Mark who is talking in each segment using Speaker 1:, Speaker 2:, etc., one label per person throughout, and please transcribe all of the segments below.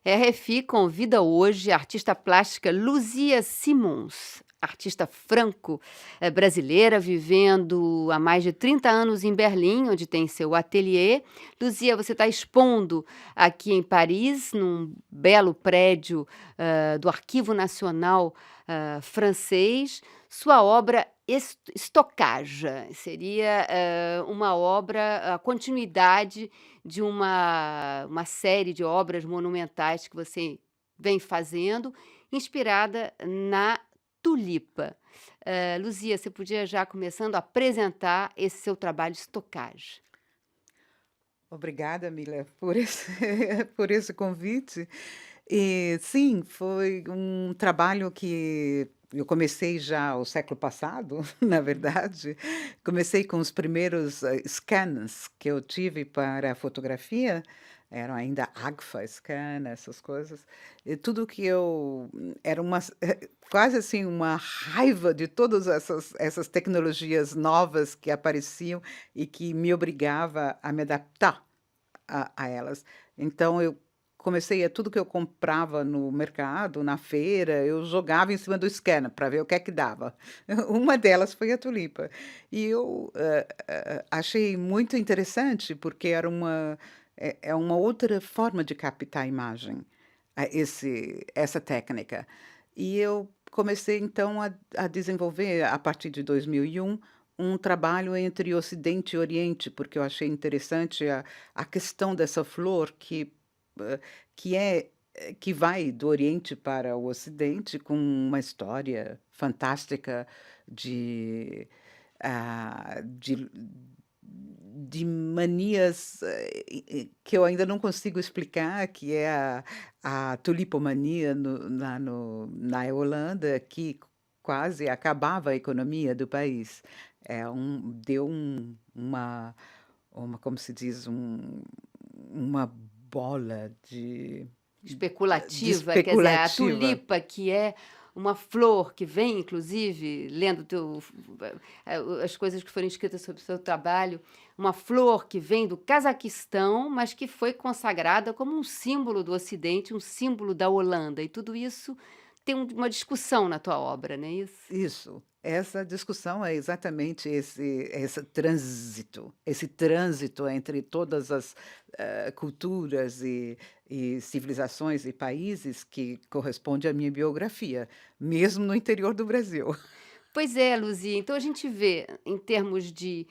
Speaker 1: RFI convida hoje a artista plástica Luzia Simons, artista brasileira, vivendo há mais de 30 anos em Berlim, onde tem seu ateliê. Luzia, você está expondo aqui em Paris, num belo prédio do Arquivo Nacional francês, sua obra Stockage. Seria uma obra, a continuidade de uma série de obras monumentais que você vem fazendo, inspirada na tulipa. Luzia, você podia já começando a apresentar esse seu trabalho Stockage.
Speaker 2: Obrigada, Mila, por esse por esse convite. E sim, foi um trabalho que eu comecei já o século passado, na verdade. Comecei com os primeiros, scans que eu tive para a fotografia, eram ainda Agfa scan, essas coisas, e tudo que eu era uma quase assim uma raiva de todas essas tecnologias novas que apareciam e que me obrigava a me adaptar a elas. Então eu comecei a tudo que eu comprava no mercado, na feira, eu jogava em cima do scanner para ver o que é que dava. Uma delas foi a tulipa. E eu, achei muito interessante, porque era é uma outra forma de captar a imagem, essa técnica. E eu comecei então a desenvolver, a partir de 2001, um trabalho entre Ocidente e Oriente, porque eu achei interessante a questão dessa flor hã, que que vai do Oriente para o Ocidente com uma história fantástica de, de manias, que eu ainda não consigo explicar, que é a tulipomania na Holanda, que quase acabava a economia do país. Deu como se diz, uma bola de
Speaker 1: Especulativa, quer dizer, a
Speaker 2: especulativa.
Speaker 1: tulipa, que é uma flor que vem, inclusive, lendo as coisas que foram escritas sobre o seu trabalho, uma flor que vem do Cazaquistão, mas que foi consagrada como um símbolo do Ocidente, um símbolo da Holanda, e tudo isso tem uma discussão na tua obra, não é isso?
Speaker 2: Isso, essa discussão é exatamente esse trânsito entre todas as, culturas e civilizações e países que corresponde à minha biografia, mesmo no interior do Brasil.
Speaker 1: Pois é, Luzia. Então a gente vê, em termos de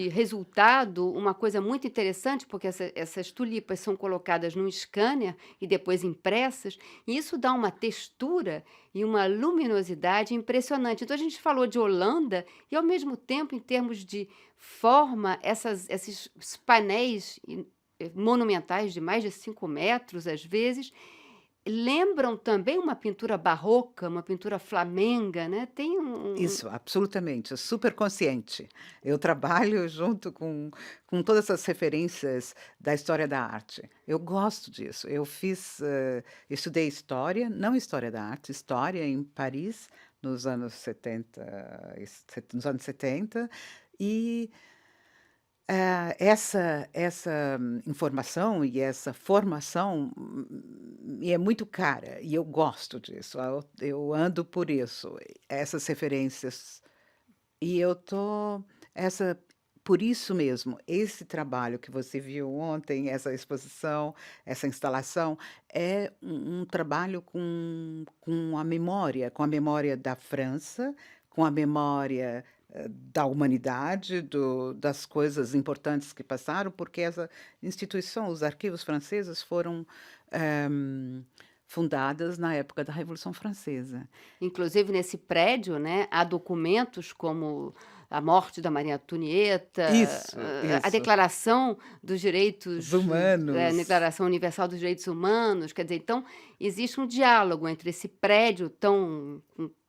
Speaker 1: resultado, uma coisa muito interessante, porque essas tulipas são colocadas num scanner e depois impressas, e isso dá uma textura e uma luminosidade impressionante. Então a gente falou de Holanda e, ao mesmo tempo, em termos de forma, esses painéis monumentais de mais de 5 metros, às vezes, lembram também uma pintura barroca, uma pintura flamenga, né? Tem
Speaker 2: Isso, absolutamente, super consciente. Eu trabalho junto com todas as referências da história da arte. Eu gosto disso. Estudei história, não história da arte, história em Paris nos anos 70, nos anos 70, e essa informação e essa formação me é muito cara, e eu gosto disso, eu ando por isso, essas referências. E eu tô essa por isso mesmo, esse trabalho que você viu ontem, essa exposição, essa instalação, é um trabalho com a memória da França, com a memória, da humanidade, das coisas importantes que passaram, porque essa instituição, os arquivos franceses foram, fundadas na época da Revolução Francesa.
Speaker 1: Inclusive nesse prédio, né, há documentos como a morte da Maria Antonieta,
Speaker 2: Isso,
Speaker 1: a
Speaker 2: isso.
Speaker 1: Declaração dos
Speaker 2: Os
Speaker 1: Direitos,
Speaker 2: humanos.
Speaker 1: Declaração Universal dos Direitos Humanos, quer dizer, então existe um diálogo entre esse prédio tão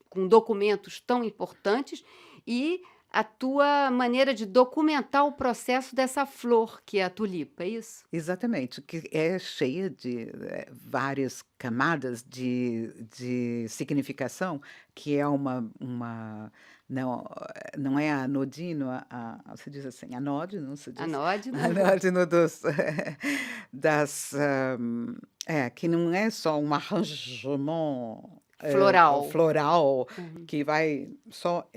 Speaker 1: com documentos tão importantes e a tua maneira de documentar o processo dessa flor, que é a tulipa, é isso?
Speaker 2: Exatamente, que é cheia de, várias camadas de significação, que é uma não, não é anodino, se diz assim, anódino, se diz?
Speaker 1: Anódino.
Speaker 2: Anódino dos das, que não é só um arrangement,
Speaker 1: Floral.
Speaker 2: floral,
Speaker 1: Uhum.
Speaker 2: que vai só,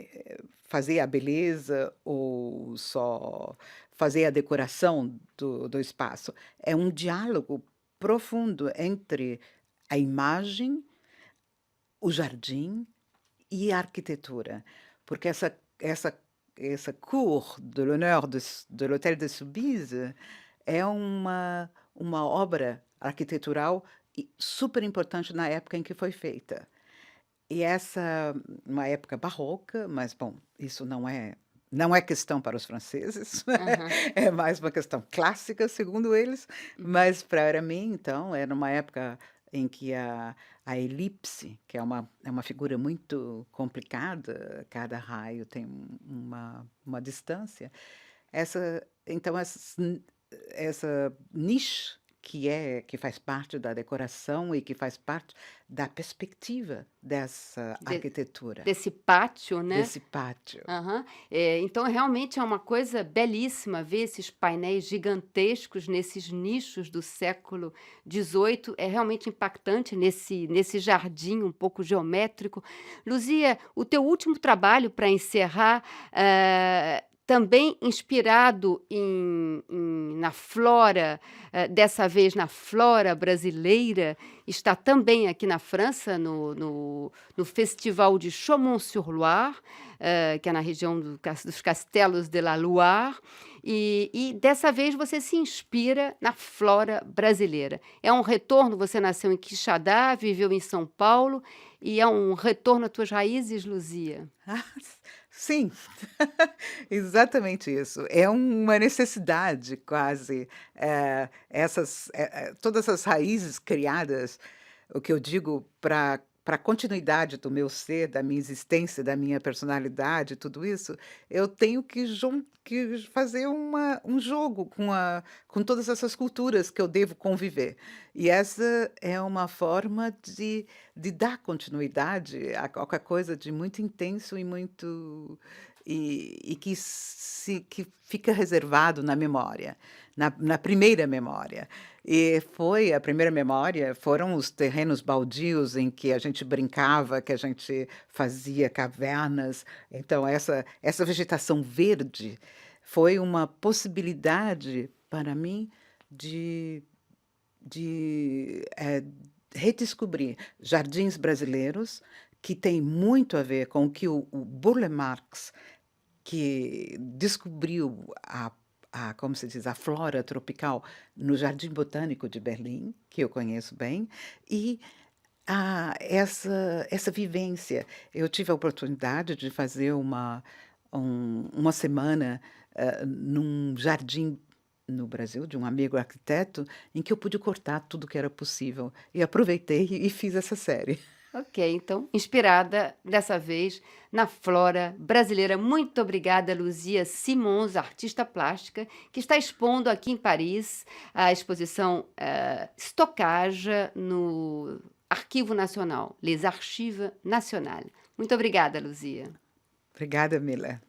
Speaker 2: fazer a beleza ou só fazer a decoração do espaço. É um diálogo profundo entre a imagem, o jardim e a arquitetura, porque essa cour de l'honneur de l'Hôtel de Soubise é uma obra arquitetural super importante na época em que foi feita. E essa, uma época barroca, mas bom, isso não é questão para os franceses,
Speaker 1: Aham.
Speaker 2: é mais uma questão clássica, segundo eles,
Speaker 1: Uhum.
Speaker 2: mas para mim, então, era uma época em que a elipse, que é uma figura muito complicada, cada raio tem uma distância, então, essa niche que faz parte da decoração e que faz parte da perspectiva dessa
Speaker 1: De
Speaker 2: arquitetura,
Speaker 1: desse pátio, né?
Speaker 2: desse pátio.
Speaker 1: Aham. Então realmente é uma coisa belíssima ver esses painéis gigantescos nesses nichos do século XVIII, é realmente impactante nesse jardim um pouco geométrico. Luzia, o teu último trabalho para encerrar, também inspirado na flora, dessa vez na flora brasileira, está também aqui na França, no Festival de Chaumont-sur-Loire, que é na região dos Castelos de la Loire, e dessa vez você se inspira na flora brasileira. É um retorno, você nasceu em Quixadá, viveu em São Paulo, e é um retorno às tuas raízes, Luzia?
Speaker 2: Ah, sim, exatamente isso. É uma necessidade quase, todas essas raízes criadas, o que eu digo para a continuidade do meu ser, da minha existência, da minha personalidade, tudo isso, eu tenho que fazer um jogo com todas essas culturas que eu devo conviver. E essa é uma forma de dar continuidade a qualquer coisa de muito intenso e muito e que fica reservado na memória, na primeira memória. E foi a primeira memória foram os terrenos baldios em que a gente brincava, que a gente fazia cavernas. Então essa vegetação verde foi uma possibilidade para mim de redescobrir jardins brasileiros, que tem muito a ver com o que o Burle Marx, que descobriu como se diz, a flora tropical no Jardim Botânico de Berlim, que eu conheço bem, e essa vivência. Eu tive a oportunidade de fazer uma semana num jardim no Brasil, de um amigo arquiteto, em que eu pude cortar tudo que era possível. E aproveitei e fiz essa série.
Speaker 1: Ok, então, inspirada dessa vez na flora brasileira. Muito obrigada, Luzia Simons, artista plástica, que está expondo aqui em Paris a exposição Stockage no Arquivo Nacional, Les Archives Nationales. Muito obrigada, Luzia.
Speaker 2: Obrigada, Mila.